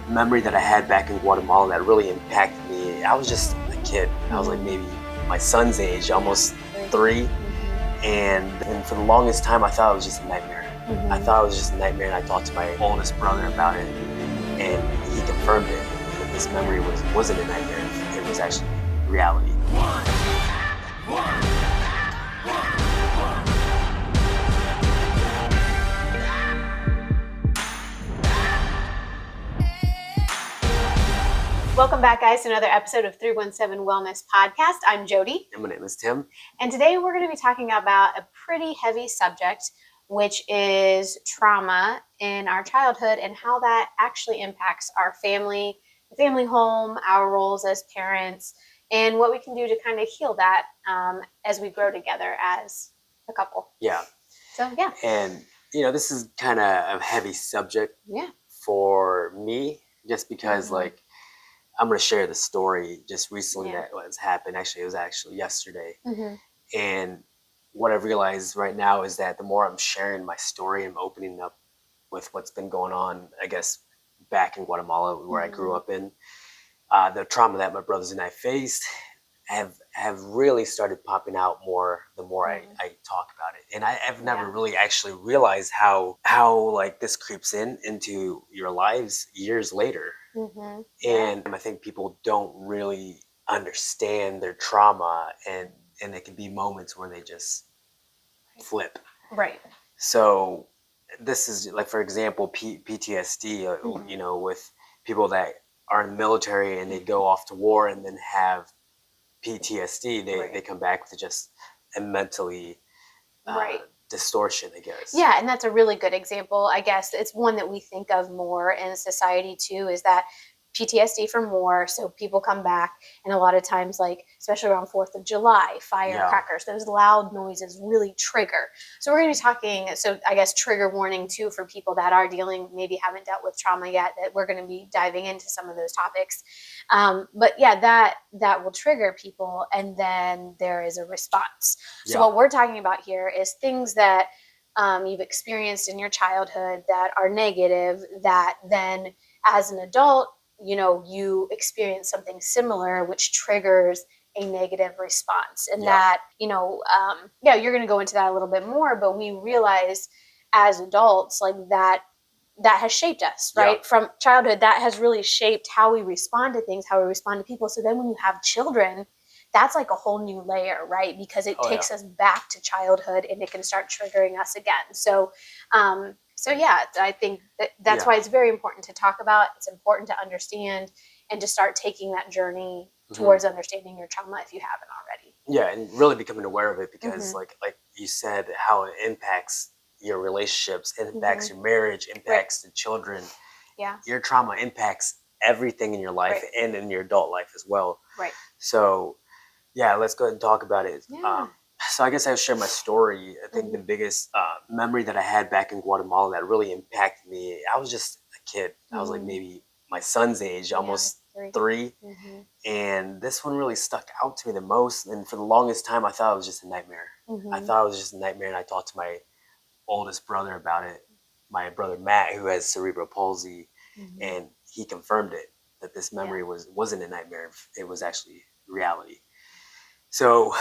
memory that I had back in Guatemala that really impacted me. I was just a kid. I was like maybe my son's age, almost 3. And for the longest time, I thought it was just a nightmare. I thought it was just a nightmare, and I talked to my oldest brother about it, and he confirmed it, that this memory wasn't a nightmare. It was actually reality. Welcome back, guys, to another episode of 317 Wellness Podcast. I'm Jody. And my name is Tim. And today we're going to be talking about a pretty heavy subject, which is trauma in our childhood and how that actually impacts our family, the family home, our roles as parents, and what we can do to kind of heal that as we grow together as a couple. Yeah. So, yeah. And, this is kind of a heavy subject for me, just because, I'm going to share the story just recently that what's happened. Actually, it was actually yesterday. And what I've realized right now is that the more I'm sharing my story, I'm opening up with what's been going on, I guess, back in Guatemala, where I grew up in. The trauma that my brothers and I faced have really started popping out more the more I talk about it. And I've never really actually realized how like this creeps into your lives years later. And I think people don't really understand their trauma, and it can be moments where they just flip. Right. So this is like, for example, PTSD, with people that are in the military and they go off to war and then have PTSD, they come back with just a mentally distortion, I guess. Yeah, and that's a really good example. I guess it's one that we think of more in society too, is that PTSD from war. So people come back, and a lot of times, like especially around 4th of July, firecrackers, those loud noises really trigger. So we're going to be talking, so I guess trigger warning too for people that are maybe haven't dealt with trauma yet, that we're going to be diving into some of those topics. But yeah, that will trigger people, and then there is a response. So what we're talking about here is things that you've experienced in your childhood that are negative, that then as an adult, you experience something similar, which triggers a negative response. And that, you're going to go into that a little bit more, but we realize as adults, like that has shaped us, right? From childhood, that has really shaped how we respond to things, how we respond to people. So then when you have children, that's like a whole new layer, right? Because it takes us back to childhood, and it can start triggering us again. So, I think that's why it's very important to talk about. It's important to understand and to start taking that journey towards understanding your trauma if you haven't already. Yeah, and really becoming aware of it, because like you said, how it impacts your relationships, it impacts your marriage, impacts the children. Yeah. Your trauma impacts everything in your life and in your adult life as well. Right. So, let's go ahead and talk about it. Yeah. So I guess I'll share my story. I think the biggest memory that I had back in Guatemala that really impacted me, I was just a kid. I was like maybe my son's age, almost 3. And this one really stuck out to me the most. And for the longest time, I thought it was just a nightmare. I thought it was just a nightmare, and I talked to my oldest brother about it, my brother Matt, who has cerebral palsy, and he confirmed it, that this memory wasn't a nightmare. It was actually reality. So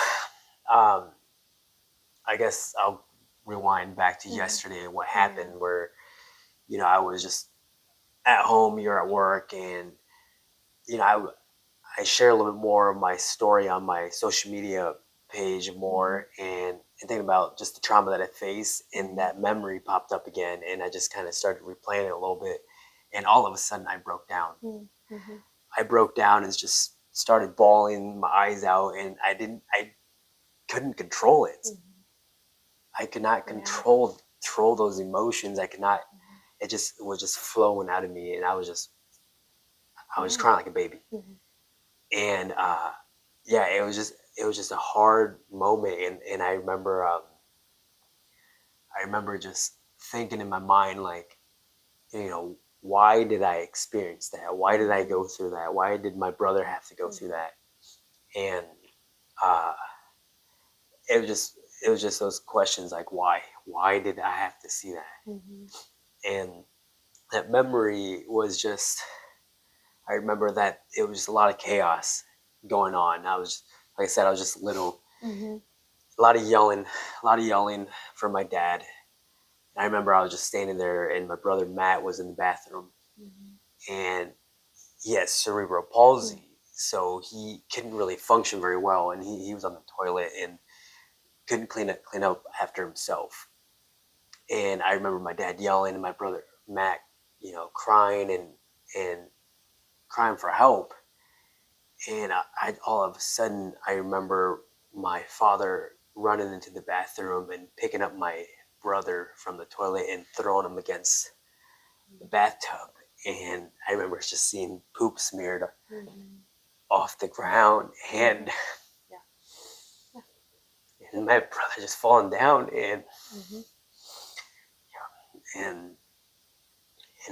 I guess I'll rewind back to yesterday and what happened, where, I was just at home, you're at work, and, I share a little bit more of my story on my social media page more, and thinking about just the trauma that I faced, and that memory popped up again, and I just kind of started replaying it a little bit, and all of a sudden I broke down. I broke down and just started bawling my eyes out, and I couldn't control it. I could not control those emotions. I could not. It was just flowing out of me, and I was crying like a baby. And it was just a hard moment, and I remember just thinking in my mind, like, why did I experience that? Why did I go through that? Why did my brother have to go through that? And it was just those questions, like, why did I have to see that? And that memory was just, I remember that it was just a lot of chaos going on. Like I said, I was just little. A lot of yelling from my dad. And I remember I was just standing there, and my brother Matt was in the bathroom, and he had cerebral palsy, so he couldn't really function very well, and he was on the toilet and couldn't clean up after himself. And I remember my dad yelling, and my brother Matt, crying and crying for help. And I all of a sudden I remember my father running into the bathroom and picking up my brother from the toilet and throwing him against the bathtub. And I remember just seeing poop smeared off the ground, and and my brother just falling down, and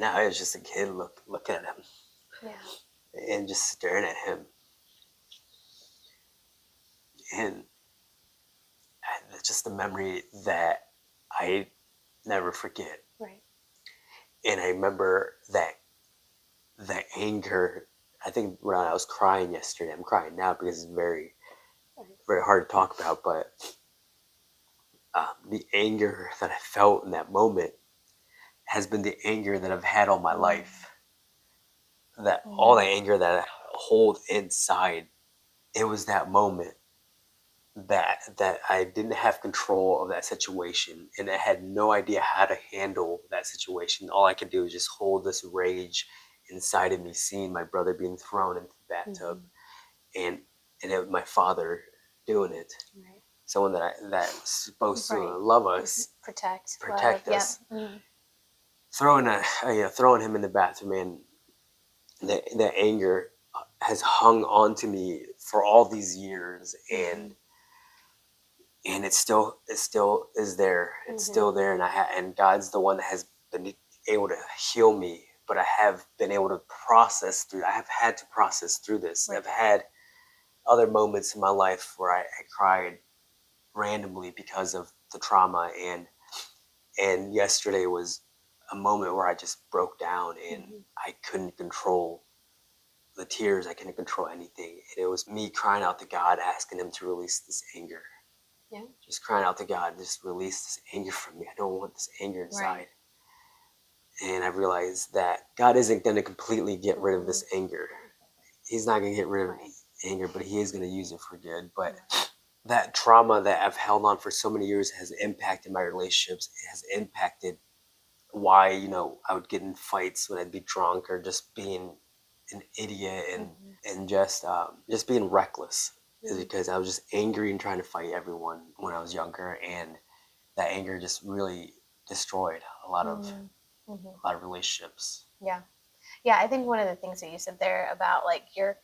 I was just a kid looking at him, and just staring at him, and it's just a memory that I never forget. Right. And I remember that anger. I think when I was crying yesterday, I'm crying now because it's very, very hard to talk about. But the anger that I felt in that moment has been the anger that I've had all my life. That all the anger that I hold inside, it was that moment that I didn't have control of that situation, and I had no idea how to handle that situation. All I could do was just hold this rage inside of me, seeing my brother being thrown into the bathtub, and it was my father doing it. Right. Someone that was supposed to love us, protect us, throwing him in the bathroom, and the anger has hung on to me for all these years, and it still is there. It's still there, and God's the one that has been able to heal me. But I have been able to process through. I have had to process through this. Right. I've had other moments in my life where I cried randomly because of the trauma, and yesterday was a moment where I just broke down, and I couldn't control the tears. I couldn't control anything, and it was me crying out to God, asking Him to release this anger. Yeah. Just crying out to God, just release this anger from me. I don't want this anger inside. Right. And I realized that God isn't going to completely get rid of this anger. He's not going to get rid of anger, but He is going to use it for good. But that trauma that I've held on for so many years has impacted my relationships. It has impacted why, I would get in fights when I'd be drunk, or just being an idiot and just being reckless. Is because I was just angry and trying to fight everyone when I was younger, and that anger just really destroyed a lot of relationships. Yeah, I think one of the things that you said there about like you're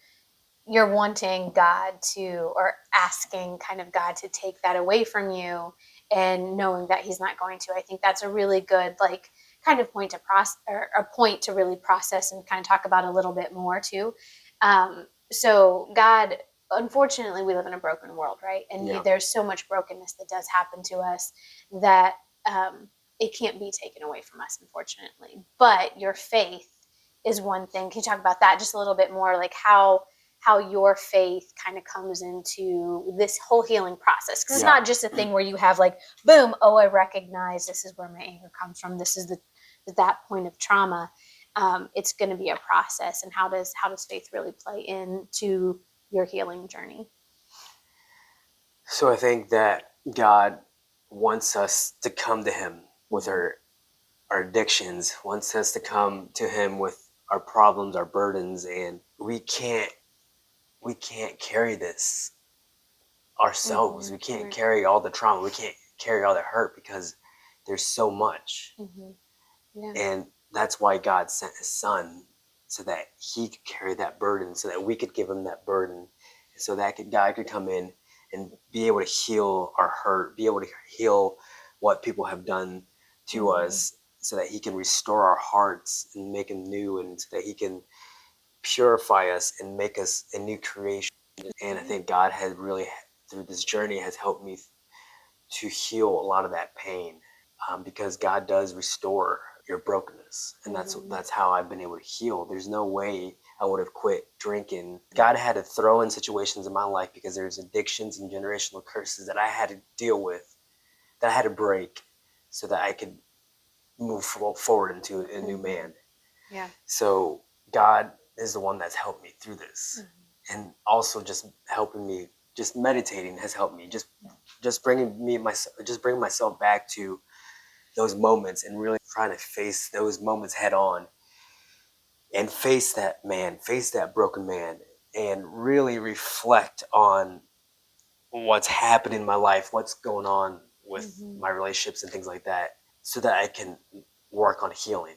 wanting God to, or asking kind of God to take that away from you, and knowing that He's not going to. I think that's a really good like kind of point to a point to really process and kind of talk about a little bit more too. So God, unfortunately, we live in a broken world, right? And there's so much brokenness that does happen to us that it can't be taken away from us, unfortunately. But your faith is one thing. Can you talk about that just a little bit more, like how your faith kind of comes into this whole healing process? Because it's not just a thing where you have like, boom, oh, I recognize this is where my anger comes from. This is that point of trauma. It's going to be a process. And how does faith really play into your healing journey? So I think that God wants us to come to Him with our addictions, wants us to come to Him with our problems, our burdens, and we can't carry this ourselves. We can't carry all the trauma. We can't carry all the hurt because there's so much. And that's why God sent His Son, so that He could carry that burden, so that we could give Him that burden, so that God could come in and be able to heal our hurt, be able to heal what people have done to us, so that He can restore our hearts and make them new, and so that He can purify us and make us a new creation. And I think God has really, through this journey, has helped me to heal a lot of that pain, because God does restore your brokenness. And that's how I've been able to heal. There's no way I would have quit drinking. God had to throw in situations in my life because there's addictions and generational curses that I had to deal with, that I had to break so that I could move forward into a new man. Yeah. So God is the one that's helped me through this. And also just helping me, just meditating has helped me. Just bringing myself back to those moments and really trying to face those moments head on and face that broken man, and really reflect on what's happened in my life, what's going on with my relationships and things like that, so that I can work on healing.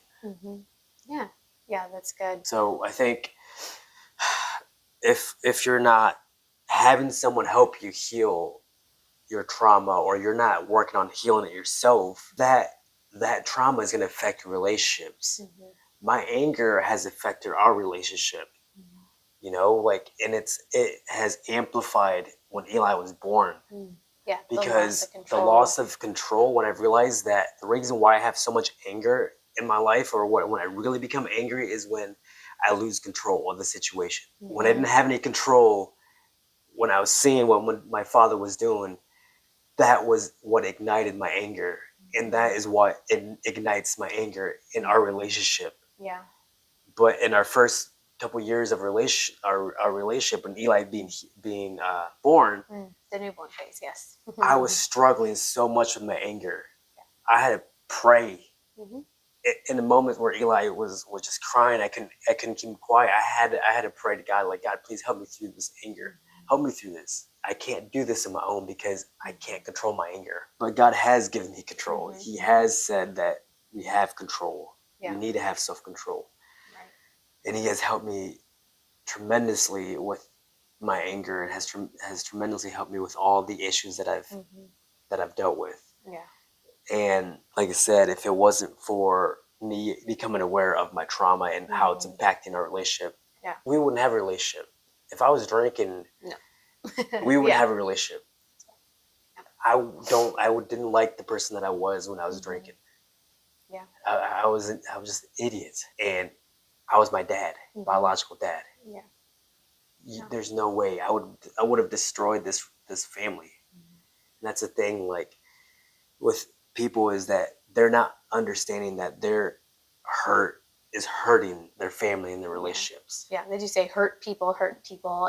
Yeah. Yeah, that's good. So I think if you're not having someone help you heal your trauma, or you're not working on healing it yourself, that trauma is going to affect your relationships. My anger has affected our relationship, you know, like, and it has amplified when Eli was born. Yeah, because the loss of control, when I've realized that the reason why I have so much anger in my life, or when I really become angry, is when I lose control of the situation. When I didn't have any control, when I was seeing what my father was doing, that was what ignited my anger. And that is what ignites my anger in our relationship. Yeah. But in our first couple years of our relationship, when Eli being born, the newborn phase, yes. I was struggling so much with my anger. I had to pray. In the moment where Eli was just crying, I couldn't keep quiet. I had to pray to God, like, God, please help me through this anger. Help me through this. I can't do this on my own because I can't control my anger. But God has given me control. He has said that we have control. We need to have self-control. Right. And He has helped me tremendously with my anger, and has tremendously helped me with all the issues that I've dealt with. Yeah. And like I said, if it wasn't for me becoming aware of my trauma and how it's impacting our relationship, we wouldn't have a relationship. If I was drinking, we wouldn't have a relationship. I didn't like the person that I was when I was drinking. Yeah. I was just an idiot, and I was my dad, biological dad. Yeah. There's no way I would have destroyed this family. And that's the thing, like, with people, is that they're not understanding that their hurt is hurting their family and their relationships. Yeah, they do say hurt people,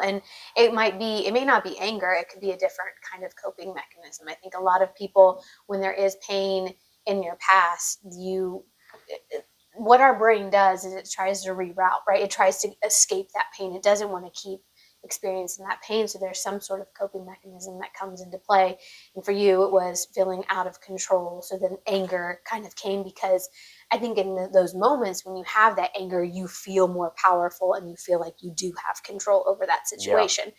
and it may not be anger. It could be a different kind of coping mechanism. I think a lot of people, when there is pain in your past, what our brain does is it tries to reroute, right? It tries to escape that pain. It doesn't want to keep experiencing that pain. So there's some sort of coping mechanism that comes into play. And for you, it was feeling out of control. So then anger kind of came, because I think in those moments when you have that anger, you feel more powerful and you feel like you do have control over that situation.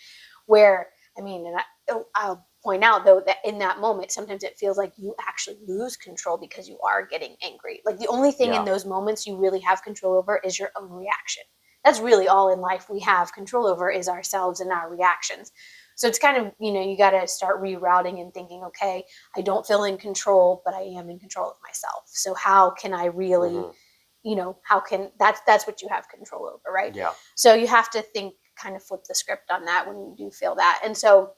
Where, I mean, and I'll point out, though, that in that moment, sometimes it feels like you actually lose control because you are getting angry. Like, the only thing in those moments you really have control over is your own reaction. That's really all in life we have control over, is ourselves and our reactions. So it's kind of, you got to start rerouting and thinking, okay, I don't feel in control, but I am in control of myself. So how can I really, that's what you have control over, right? Yeah. So you have to think, kind of flip the script on that when you do feel that. And so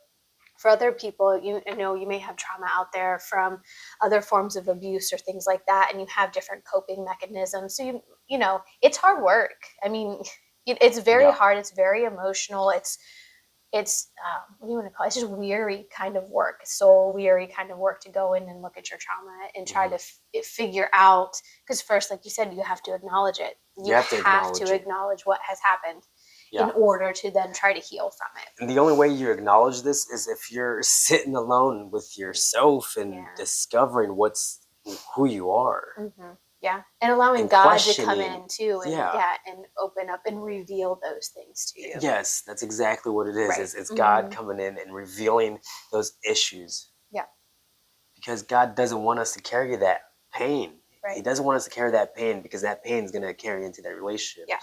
for other people, you may have trauma out there from other forms of abuse or things like that, and you have different coping mechanisms. So it's hard work. I mean, it's very hard. It's very emotional. It's what do you want to call it? It's just weary kind of work, soul weary kind of work, to go in and look at your trauma and try to figure out. Because first, like you said, you have to acknowledge it. You have to acknowledge what has happened. In order to then try to heal from it. And the only way you acknowledge this is if you're sitting alone with yourself and discovering who you are. Yeah, and allowing God to come in too, and and open up and reveal those things to you. Yes, that's exactly what it is. Right. It's God coming in and revealing those issues. Yeah, because God doesn't want us to carry that pain. Right. He doesn't want us to carry that pain, because that pain is going to carry into that relationship. Yeah.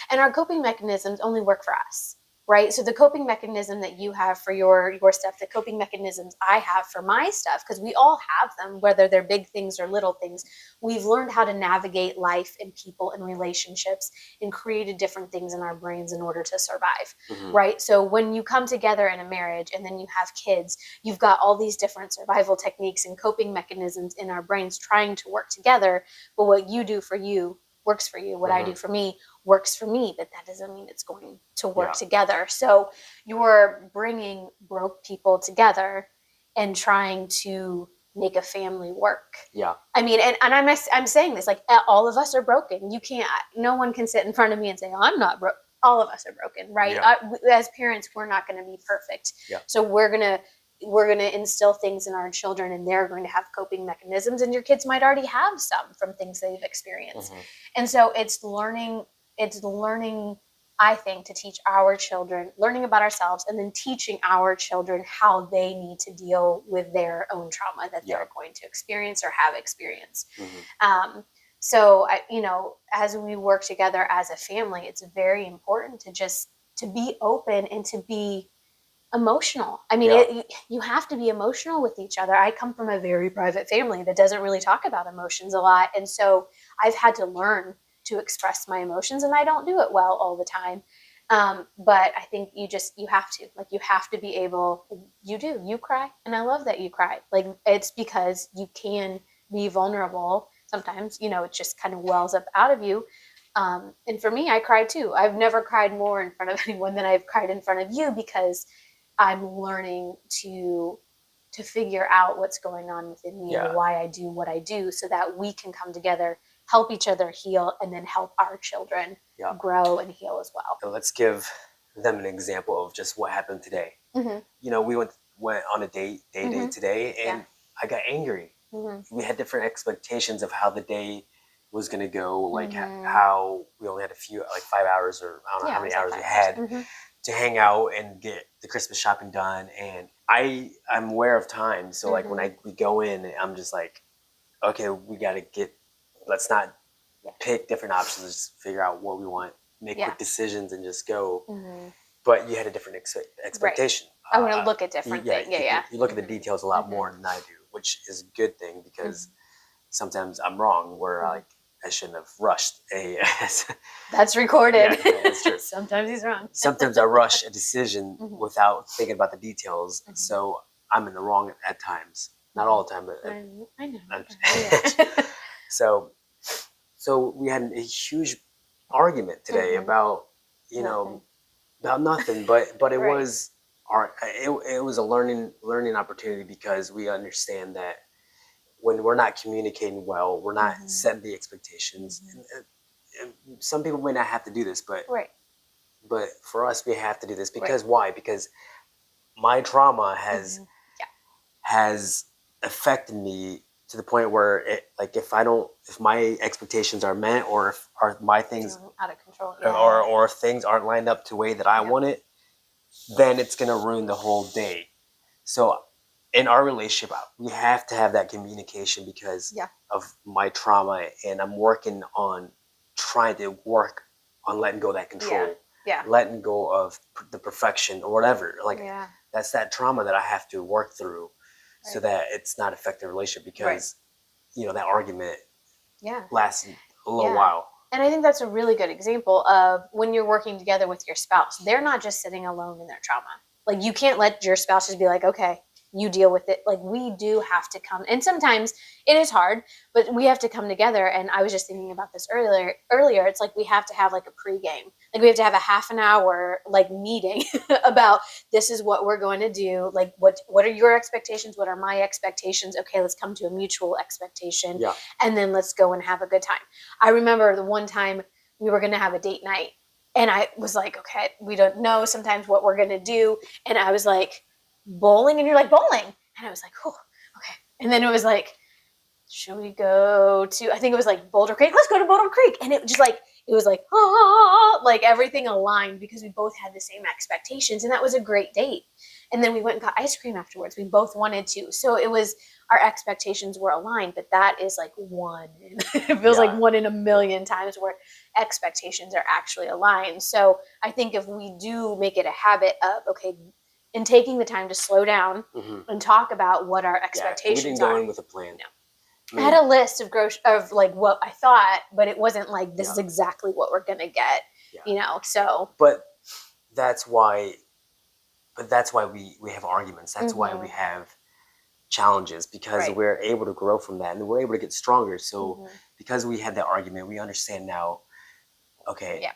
And our coping mechanisms only work for us. right? So the coping mechanism that you have for your stuff, the coping mechanisms I have for my stuff, because we all have them, whether they're big things or little things. We've learned how to navigate life and people and relationships and created different things in our brains in order to survive, right? So when you come together in a marriage and then you have kids, you've got all these different survival techniques and coping mechanisms in our brains trying to work together. But what you do for you works for you. What I do for me works for me, but that doesn't mean it's going to work together. So you're bringing broke people together and trying to make a family work. Yeah. I mean, and I'm saying this, like, all of us are broken. You can't, no one can sit in front of me and say, oh, I'm not broke. All of us are broken, right? Yeah. As parents, we're not going to be perfect. Yeah. So we're going to instill things in our children, and they're going to have coping mechanisms, and your kids might already have some from things they've experienced. And so it's learning, I think, to teach our children, learning about ourselves, and then teaching our children how they need to deal with their own trauma that they're going to experience or have experienced. So, as we work together as a family, it's very important to be open and to be emotional. I mean, you have to be emotional with each other. I come from a very private family that doesn't really talk about emotions a lot. And so I've had to learn to express my emotions, and I don't do it well all the time. But I think you have to be able, you cry. And I love that you cry. Like, it's because you can be vulnerable. Sometimes, it just kind of wells up out of you. And for me, I cry too. I've never cried more in front of anyone than I've cried in front of you, because I'm learning to figure out what's going on within me and why I do what I do, so that we can come together, help each other heal, and then help our children grow and heal as well. So let's give them an example of just what happened today. We went on a date today, and I got angry. We had different expectations of how the day was going to go, like how we only had 5 hours, or I don't know how many hours we had to hang out and get the Christmas shopping done. And I'm aware of time. So like when we go in, I'm just like, okay, let's not pick different options, just figure out what we want, make quick decisions and just go. But you had a different expectation. Right. I want to look at different things. You look at the details a lot more than I do, which is a good thing, because sometimes I'm wrong, where I shouldn't have rushed That's recorded. Yeah, that's true. Sometimes he's wrong. Sometimes I rush a decision without thinking about the details. So I'm in the wrong at times. Not all the time, but I know. So we had a huge argument today about about nothing, but it was it was a learning opportunity, because we understand that when we're not communicating well, we're not setting the expectations. And some people may not have to do this, but for us, we have to do this, because why? Because my trauma has affected me to the point where if my expectations are met, or if my things out of control, or if things aren't lined up the way that I want it, then it's gonna ruin the whole day. So in our relationship, we have to have that communication because of my trauma, and I'm working on trying to work on letting go of that control, letting go of the perfection or whatever. That's that trauma that I have to work through, so that it's not affecting the relationship, because that argument lasted a little while. And I think that's a really good example of when you're working together with your spouse. They're not just sitting alone in their trauma. Like, you can't let your spouse just be like, okay, you deal with it. Like, we do have to come, and sometimes it is hard, but we have to come together. And I was just thinking about this earlier. It's like we have to have like a pregame. Like, we have to have a half an hour meeting about, this is what we're going to do. Like, what are your expectations? What are my expectations? Okay, let's come to a mutual expectation, and then let's go and have a good time. I remember the one time we were going to have a date night, and I was like, okay, we don't know sometimes what we're going to do. And I was like, bowling, and you're like, bowling, and I was like, oh, okay. And then it was like, should we go to, I think it was like Boulder Creek, let's go to Boulder Creek. And it was like everything aligned, because we both had the same expectations, and that was a great date. And then we went and got ice cream afterwards. We both wanted to, so it was, our expectations were aligned. But that is like it feels like one in a million times, where expectations are actually aligned. So I think if we do make it a habit of, okay, in taking the time to slow down and talk about what our expectations we didn't go in with a plan. No. I had a list of like what I thought, but it wasn't like this is exactly what we're gonna get, you know. So, but that's why we have arguments. That's why we have challenges, because we're able to grow from that and we're able to get stronger. So because we had that argument, we understand now. Okay,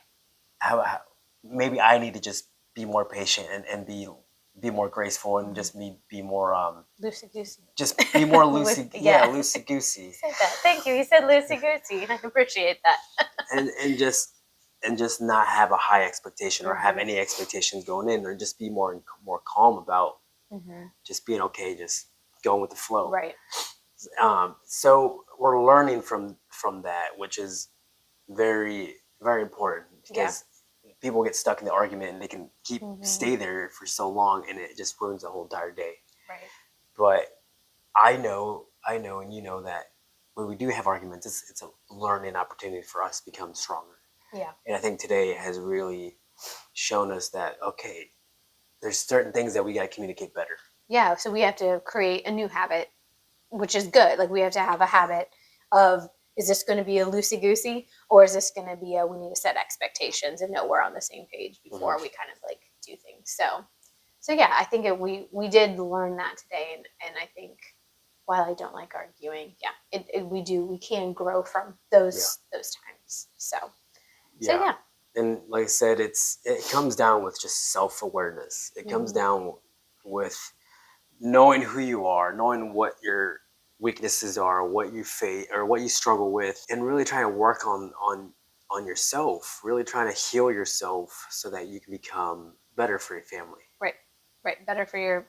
how maybe I need to just be more patient and be more graceful and just be more loosey goosey. Just be more loosey loosey goosey. Said that. Thank you. He said loosey goosey. I appreciate that. and just not have a high expectation or have any expectations going in, or just be more calm about just being okay, just going with the flow. Right. So we're learning from that, which is very, very important, because people get stuck in the argument and they can stay there for so long, and it just ruins the whole entire day. Right. But I know, and you know that when we do have arguments, it's a learning opportunity for us to become stronger. Yeah. And I think today has really shown us that, okay, there's certain things that we got to communicate better. Yeah. So we have to create a new habit, which is good. Like we have to have a habit of, is this going to be a loosey-goosey, or is this going to be we need to set expectations and know we're on the same page before we kind of like do things. So yeah, I think we did learn that today. And I think while I don't like arguing, we can grow from those times. So yeah. And like I said, it comes down with just self-awareness. It comes down with knowing who you are, knowing what your weaknesses are, what you face or what you struggle with, and really trying to work on yourself, really trying to heal yourself so that you can become better for your family. Right. Better for your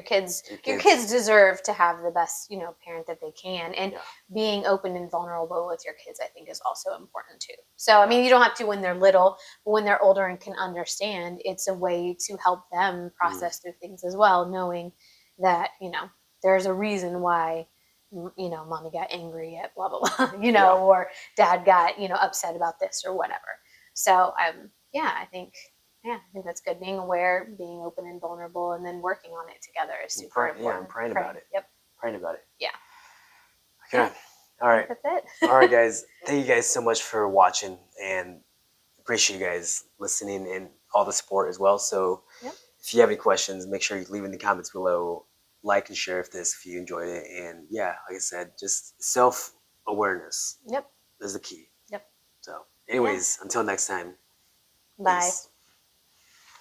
kids. Your kids deserve to have the best, parent that they can. And being open and vulnerable with your kids, I think, is also important too. So, I mean, you don't have to when they're little, but when they're older and can understand, it's a way to help them process through things as well, knowing that, there's a reason why, mommy got angry at blah, blah, blah, or dad got, upset about this or whatever. So, I think that's good. Being aware, being open and vulnerable, and then working on it together is super important. Yeah, and praying about it. Yep. Praying about it. Yeah. Okay. All right. That's it. All right, guys. Thank you guys so much for watching, and appreciate you guys listening and all the support as well. So if you have any questions, make sure you leave in the comments below. Like and share if you enjoyed it. And like I said, just self-awareness. Yep. Is the key. Yep. So anyways, until next time. Bye. Peace.